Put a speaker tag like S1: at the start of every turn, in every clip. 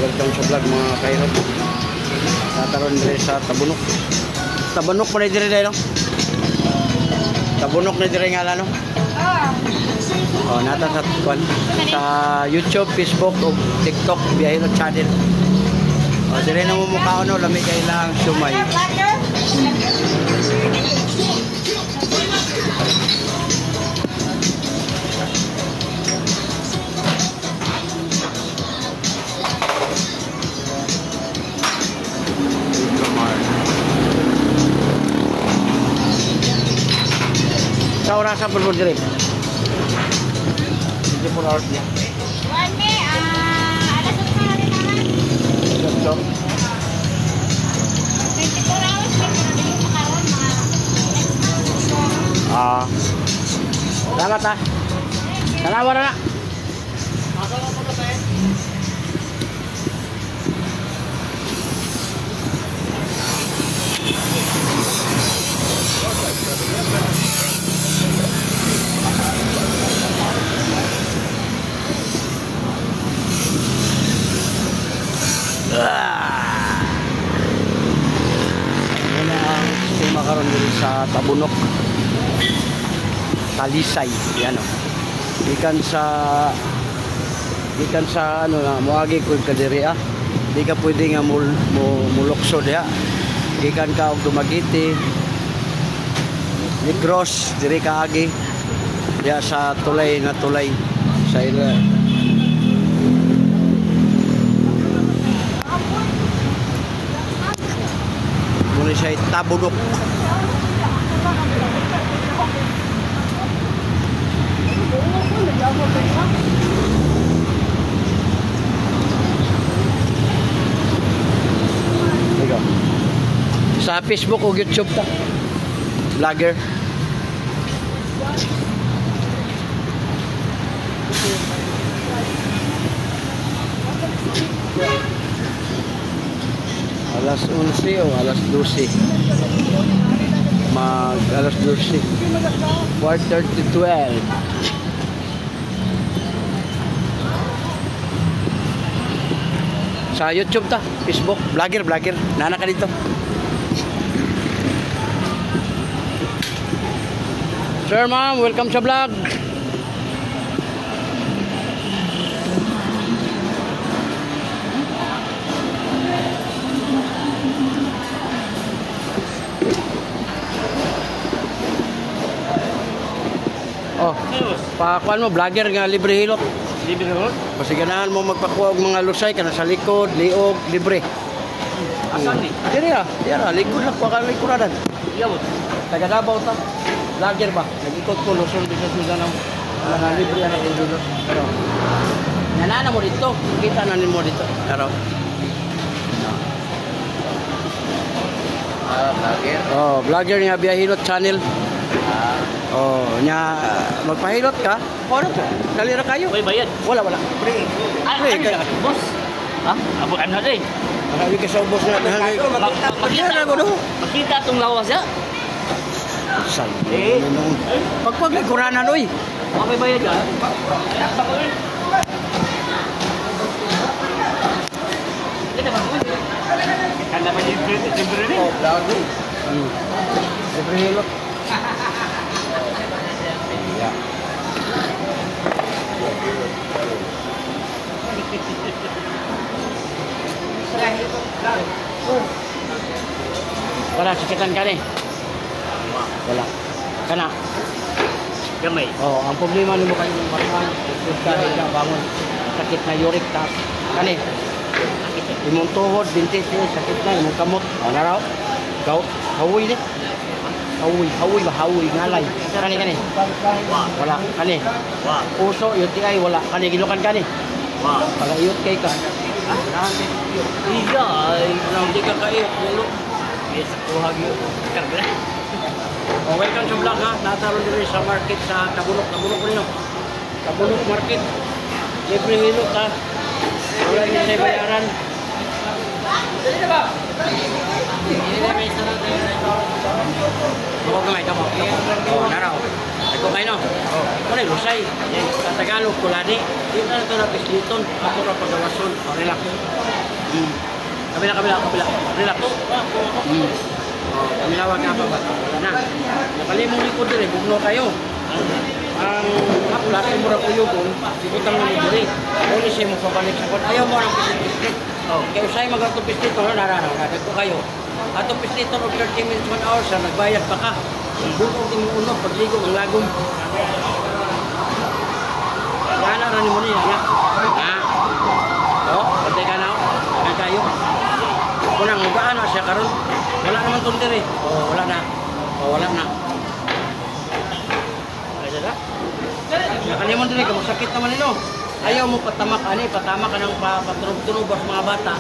S1: welcome sa vlog mga kairot. Nataron dire sa Tabunok. Tabunok pa rin dire no? Tabunok na dire nga no? Oh, nata sa YouTube, Facebook, o TikTok, Biyahilot channel. Oh, dire na mo mukha no, lamig kay lang sumay. Sa orasan po dire. 24 hours niya.
S2: Wale, alas 8 na rin naman.
S1: 24
S2: hours, may pinagaling sa karon, mga
S1: salamat ha. Salamat na. Ano ang sistema karon dito sa Tabunok, Talisay, yan o. Ikan sa ano na moagi ko kadiri di ka pwede nga mulokso diha. Ikan ka og Dumaguete, Negros diri ka agi diha sa tulay sa ila. Muna siya Tabunok. Sa Facebook o YouTube ta. Vlogger. Alas 11 o alas 12. Alas 12. 4:30-12. Sa YouTube ta, Facebook, vlogger. Nana ka dito. Sir, ma'am, welcome sa vlog. Oh, pakuan mo, vlogger nga libre hilot.
S3: Libre hilot?
S1: Kasi ganahan mo magpakuha og mga lusay kana sa likod, liog, libre.
S3: Asan ni?
S1: Dira, likod lang kuha ka likuradan.
S3: Iyawot.
S1: Taga Davao ta. Vlogger ba? Nag-ikot ko Luzon dito sa ng mga libre na dito. Pero nanana mo dito, kita na mo dito. Pero
S3: Vlogger.
S1: oh, vlogger nga Biyahilot channel. Oh, nya magpahilot ka? Ano to? Kalira kayo?
S3: May bayad.
S1: Wala. Free.
S3: Boss. Ha? Abo I'm not in.
S1: Marami ka sa ubos na.
S3: Makita itong lawas ya.
S1: Sal. Pagpaglikuranan, oy.
S3: May bayad ka? Kanda pa libre rin?
S1: Oh, vlogger. Libre hilot. Yeah. Wala, sakitan ka ni? Wala. Kana?
S3: Gamay.
S1: Oh, ang problema nimo kayo ng marman, ka bangon. Sakit na uric tas. Kani? Imong tuhod, binti, sakit na imong kamot. Ano raw? Gout, hawoy ni. Hawoy ngalay. Kani. Wala, kani. Puso, UTI wala. Kani gilukan kani. Pagayot kay ka.
S3: Iya, hindi ka kayo. May sakuhag yun. Karga.
S1: Oh, welcome sa vlog ha. Nataron din sa market sa Tabunok rin no. Tabunok market. Libre hilot ha. Wala niya sa bayaran. Dali na ba? Hindi na may sarap na yun. Huwag kamay, kamo. Oh, naraw. Ako kayo no? Oh, ano yung lusay? Sa Tagalog, kulani. Dito na ito na pisliton. Ako na pagawason. Oh, relax. Kabila. Relax. Minawag nga pa ba? Wala na. Nakalimong likod din eh. Bugno kayo. Ang haplas, yung murag uyugon, sibutang mo diri. Uli siya mo pabalik sa kon. Ayaw mo ng pisit-pisit. Kaya usay mag-atong pisit, nadadag ko kayo. Atong pisit, of 30 minutes, 1 hour sa nagbayad pa ka. Bukog din mo uno, pagligo ng lagom. Yan na mo niya. Ha? Pantay ka na ako. Kaya kayo. Kunang mugaan na siya karon. Wala naman itong diri. Wala na. Wala na. Nakalimon din ka, masakit naman ino. Ayaw mo patamak ka ng patunog-tunog sa mga bata.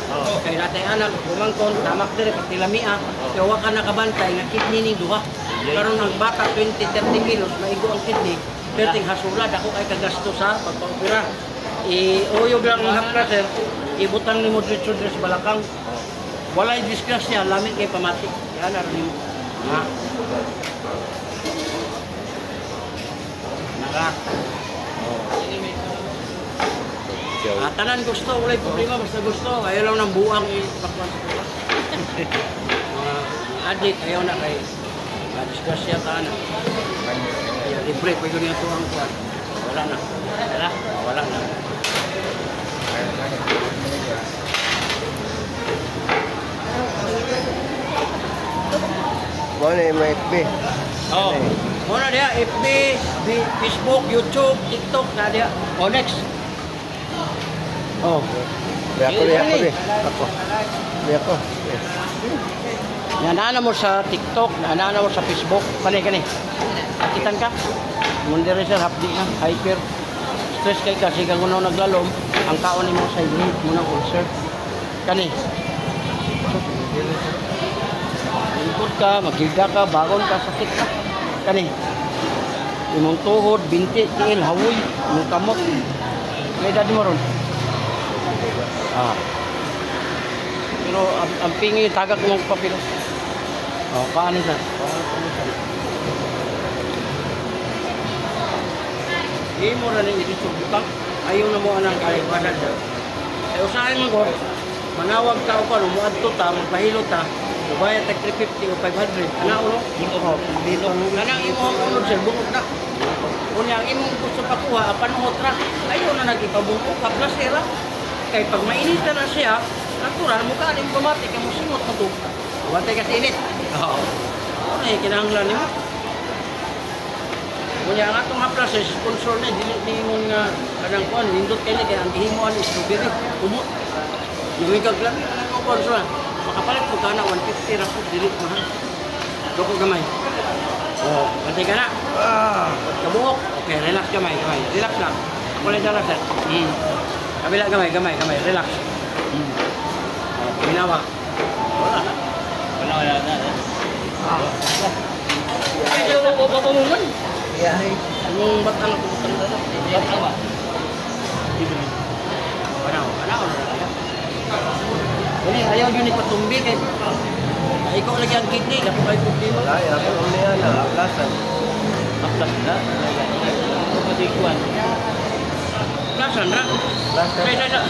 S1: Kaya natin anak, bumangkon, tamak din, patilamia. Kaya huwag ka nakabantay, nga kidney ni duha. Karon ang bata, 20-30 kilos, maigo ang kidney. Perting hasulad, ako ay kagasto sa pagpapura. Uyog lang ang haplas, sir. Ibutang ni mo dito sa balakang. Walay disgrasya, lamin kay pamatik. Yan, narin mo. Ha? Tanan gusto, walay problema, basta gusto. Ayaw lang ng buang ipakwan sa kuha. Mga adik, ayaw na kay disgrasya ka na. Kaya libre, pwede niya ito ang kuha. Wala na. Wala na.
S4: Mana yung FB?
S1: Muna dia, FB, Facebook, YouTube, TikTok, na dia. Next.
S4: Ako.
S1: Nanaana mo sa TikTok, nanaana mo sa Facebook, kani. Akitan ka? Mundiri sir, hapdi na, hyper. Stress kay kasi kung ano naglalom, ang kaon mo sa init mo ng ulcer. Kani. Lingkod ka, maghiga ka, bagon ka, sakit ka. Kani. Imong tuhod, binti, tiil, hawoy, imong kamot. May edad mo ron. Pero ang pingi, tagak mong papilo. Paano sa? Hindi mo na rin itisubutang. Ayaw na mo anang kalipanan. Usahin mo ko, manawag ka o pa, umuadto ta, magpahilo ta, ubayad tag 350 o 500. Ano ulo? Dito. Kanang imo ang unod sir, bukod na. Kung yung imong gusto pakuha, panuhot ra, ayaw na nag-ipabungko, kaplasera. Kaya pag mainit na siya, natural, mukha rin bumati, kaya mo singot mo ito. Bumati kasi init. Ano eh, kinahanglan niyo. Kaya nga itong haplas, sponsor na, di mong kanang kuhan, nindot kayo, kaya ang himuan is strawberry, umot. Lumigag lang, ang sponsor na. Makapalit mo ka na, 150 rapos, dilit mahal. Doko gamay. Bantay ka na. Kabuhok. Okay, relax gamay. Relax lang. Ako lang dala, sir. Kabila gamay. Relax. Minawa. Wala na. Ay, yung papamungan. Yung batang putang dala. Batang ba? Panaw. Ini ayaw yun ipatumbi kay ikaw lagi ang kidney, dapat kayo problema.
S4: Ay, ako niya na, aplasan.
S3: Aplas na. Pagkikuan.
S1: Plasan na.
S4: Aplasan.
S1: Kaya.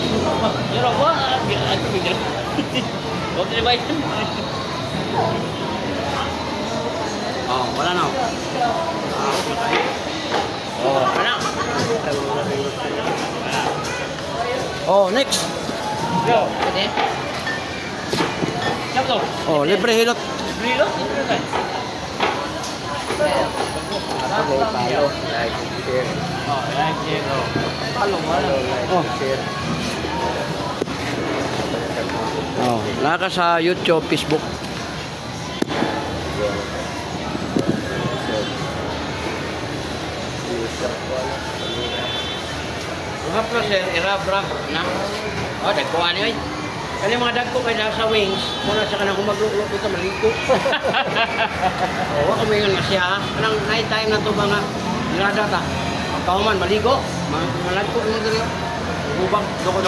S3: Pero ko, ako bigla. Huwag na ba yun?
S1: Wala na. Wala na. Next.
S3: Go. Pwede. Siap to.
S1: Libre hilot.
S3: Brilo?
S4: Ako may palo, like, share.
S3: Like share.
S1: Palo,
S4: Palo, like, share.
S1: Naka sa YouTube, Facebook. Haplas sir, irabra na. Dagkuhan niyo eh. Kani mga dagko kay nasa wings, muna sa kanang humaglulo dito maligo. Wa ko mingon nga siya. Kanang night time na to ba nga nilada ta. Kauman maligo, malagko mo diri. Ubang doko.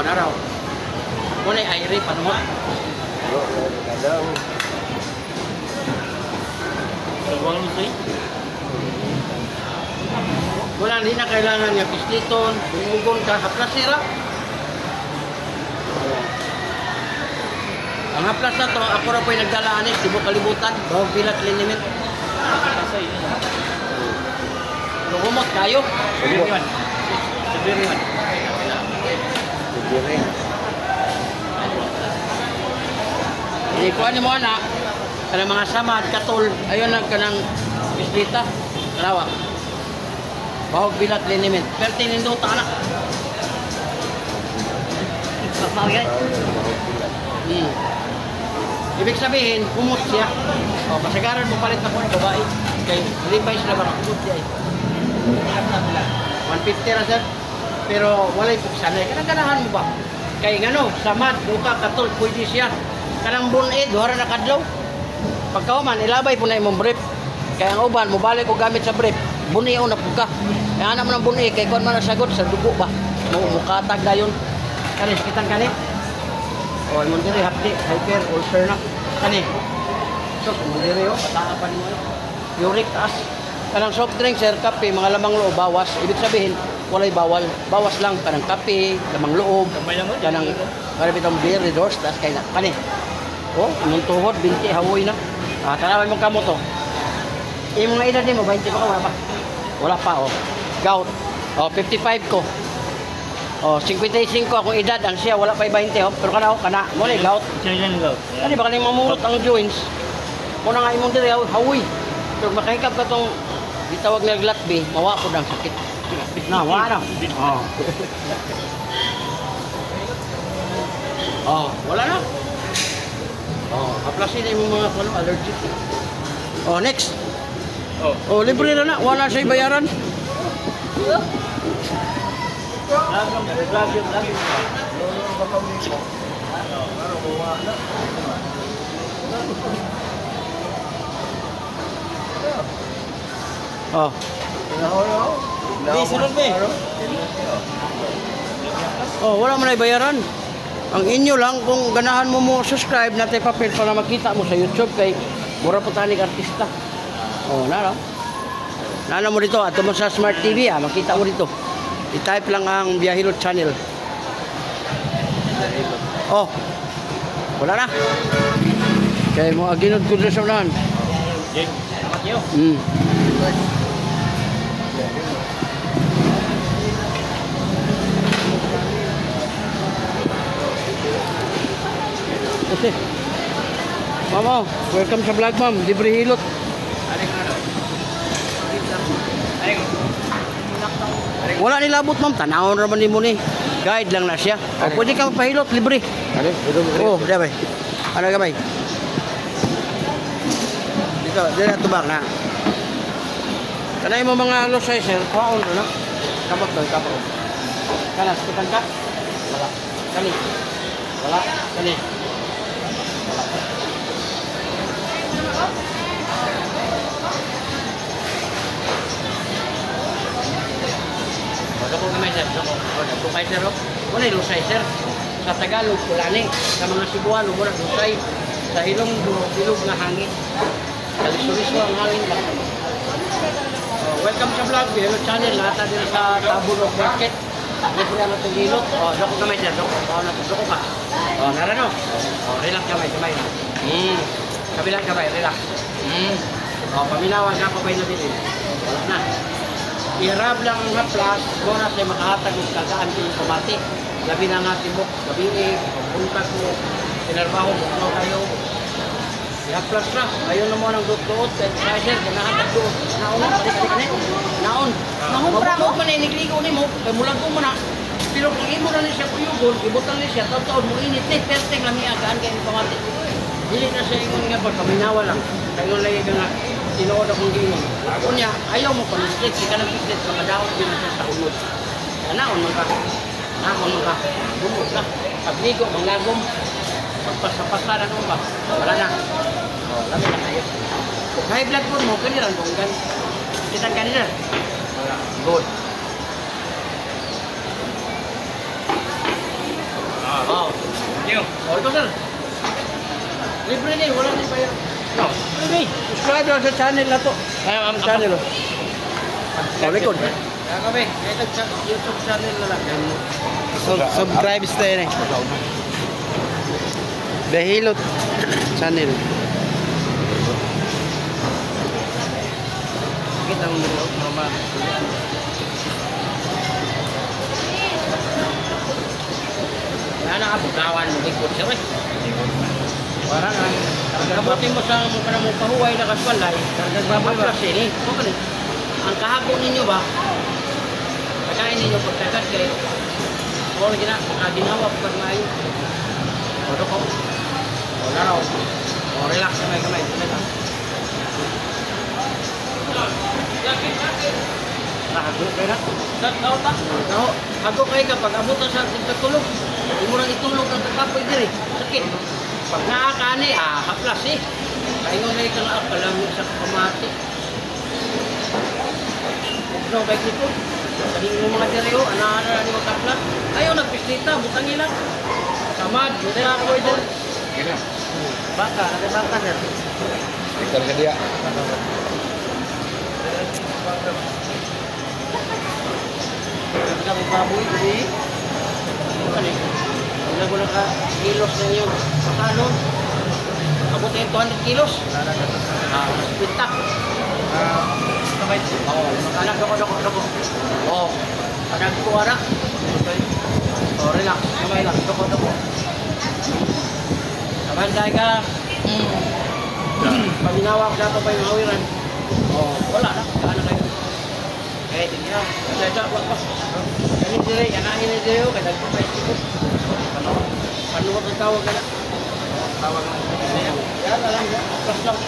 S1: Naraw. Muna ay iri pa mo.
S4: Kadang.
S3: Huwag lutoy.
S1: Wala, hindi na kailangan nga pisliton, bumugon ka, haplas sira. Ang haplas na to, ako na po yung nagdala anis, Cebu Kalibutan, Bawag Pilat Liniment. Lumot kayo.
S3: Subiriwan. Subiriwan.
S4: Subiri.
S1: Ikuha ni mo na, kanang mga samad, katol, ayun na kanang bislita, karawa. Bawag Pilat Liniment. Pero tinindota na.
S2: Mauyan.
S1: Ibig sabihin, kumot siya. O, kasagaran mo palit ako ng babae. Kaya, Levi's sila ba? Kumot siya eh. 150 na sir. Pero walay puksanay. Kanang-ganahan mo ba? Kaya ngano, samad, buka, katol, pwede siya. Kanang bunid, duhara na kadlaw. Pagkauman, ilabay po na imong brief. Kaya ang uban, mubalik ko gamit sa brief. Buni o napuka. Kaya anak mo ng buni, kaya kung man nasagot, sa dugo ba? Mukatag na yun. Kani, sakitan kani. O, imong diri, hapdi, hyper, ulcer na. Kani. So, imong diri o, pataapan mo. Uric taas. Kanang soft drink, sir, kape, mga lamang loob, bawas. Ibig sabihin, walay bawal. Bawas lang, kanang kape, lamang loob. Kanang, karang itong beer, redoors, taas kayo na. Kani. O, imong tuhod, binti, hawoy na. Tanawin mong kamo to. Imong nga edad mo, 20 pa ka, wala pa. Wala pa, o. Gout. O, 55 ko. Oh, 55 akong edad ang siya wala pa 20 oh. Pero kana kana mo ni gout.
S3: Siya lang gout.
S1: Kani ba kaning mamulot ang joints? Mo na nga imong diri hawi. Pero makahikap ka tong gitawag na glatbe, mawa ko ang sakit. Na, wala na. Oh. Oh, wala na. Oh, aplasin na imong mga allergic. Oh, next. Oh, libre na na. Wala siya bayaran. Oh.
S4: Di sunod be.
S1: Oh, wala man ay bayaran. Ang inyo lang kung ganahan mo subscribe natin papel para makita mo sa YouTube kay mura po tanig artista. Oh, nara. Nana mo dito ato mo sa Smart TV makita mo dito. I-type lang ang Biyahilot channel. Oh. Wala na. Kaya mo aginod ko sa unahan.
S3: Jake, salamat niyo.
S1: Kasi. Mama, welcome sa vlog ma'am. Libre hilot. Wala nilabot ma'am, tanawon naman ni mo ni. Guide lang na siya. O, pwede ka mapahilot, libre. Oo, diya bay. Ano ka bay? Dito, dito tubak na. Kanay mo mga losay sir, kaon na. Kapot doy, kapot. Kanas, kitan ka? Wala. Kani. Wala. Kani. Wala. Dako kamay sir, dako. Dako kay sir. Wala lusay sir. Sa Tagalog kulani, sa mga Cebuano mura lusay. Sa ilong bilog nga hangin. Kalisuliso ang hangin ba. Welcome sa vlog, Biyahilot channel. Lahat din sa Tabon of Market. Libre ang itong hilot. Dako kamay sir, dako. Dako ka. Nara no. Relax kamay, kamay. Kabilang kamay, relax. Paminawan ka pa ba na din. Wala na. Irab lang ang haplas, muna siya makahatag ng kagaan ng pamati. Labi na nga tibok, gabi pagpunta ko, pinarbaho mo kayo. Ihaplas na, ayaw na mo ng duot-duot, kaya sir, kanahatag doon. Naon, balik-balik na. Naon.
S2: Mahumpra mo?
S1: Mabukod man inigligo ni mo, kaya mulag ko mo na. Pero kung imo na siya kuyugon, ibutan niya siya, taon-taon mo init, testing lang niya, gaan kayo ng pamati. Dili na siya ingon nga, pagkaminawa lang. Kaya lang ka nga, tinuod akong gingon. Ako niya, ayaw mo pa-mistake, si ka nag-mistake, makadaot din siya sa unod. Naon man ka, naon man ka, bumod ka. Pagligo, manglagom, pagpasa-pasa na ba? Wala na. Lami na kayo. Kung high blood po mo, kanilang bonggan. Kitang kanina. Wala. Good. Wow.
S3: Thank you.
S1: Ito sir. Libre din, wala din bayan. No. Libre. Subscribe lang sa channel na to. Ang channel. Likod. Kakabe, ito sa YouTube channel na lang.
S4: Subscribe tayo na.
S1: Behilot channel.
S3: Kita ang mama. Ana ka bugawan mo ikot siya, eh. Parang kabutin mo sa mukha mo pahuway na kaswalay, nagbaboy ba sini? Okay. Ang kahapon ninyo ba? Pagkain ninyo pagkakat kay or gina ginawa pag maayo. Odo ko. Wala raw. O relax kamay. Hago kay na. Tao ta. No, hago kay kapag abot sa tulog. Imo nang itulog ang kapoy diri. Sakit. Pag nakakani, haplas eh. Kaya nga na ikang akalam sa kamati. No, kay kito. Saling mo mga direo, ana-ana ni makaplas. Ayaw nagpislita, butang ilang. Samad, buta ako dyan.
S4: Kira.
S1: Baka, ada baka sir.
S4: Ikan ke dia.
S1: Kita baboy diri. Ano eh? Wala ka kilos na yun. Pakano? Abot na 200 kilos. Pintak. Anak doko. Oh. Anak ko anak. Oh, relax. Kamay lang. Doko. Kabanday ka. Pag inawak na pa yung hawiran. Oh, wala na. Kaano kayo? Eh, tingin na. Kaya wag pa. Kani dire, anahin ni dire, kaya nagpapay ko. Panuwag ang tawag na. Tawag na. Yan na lang. Plus lang.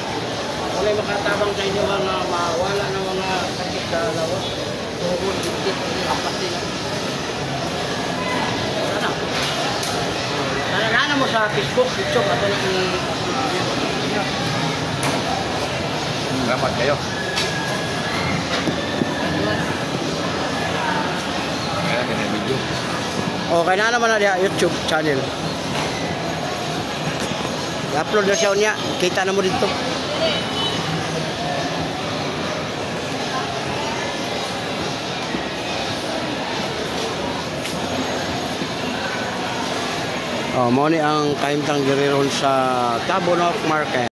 S1: Wala makatabang sa inyo mga mawala na mga sakit sa lawas. Tuhod, dikit, apat nila. Nana mo sa Facebook, YouTube, ato na
S4: Selamat kayo. Kaya kena video.
S1: Okay na naman na dia YouTube channel. I-upload na siya niya. Kita na mo dito. Oh, mo ni ang kaimtang giriron sa Cabo North Market.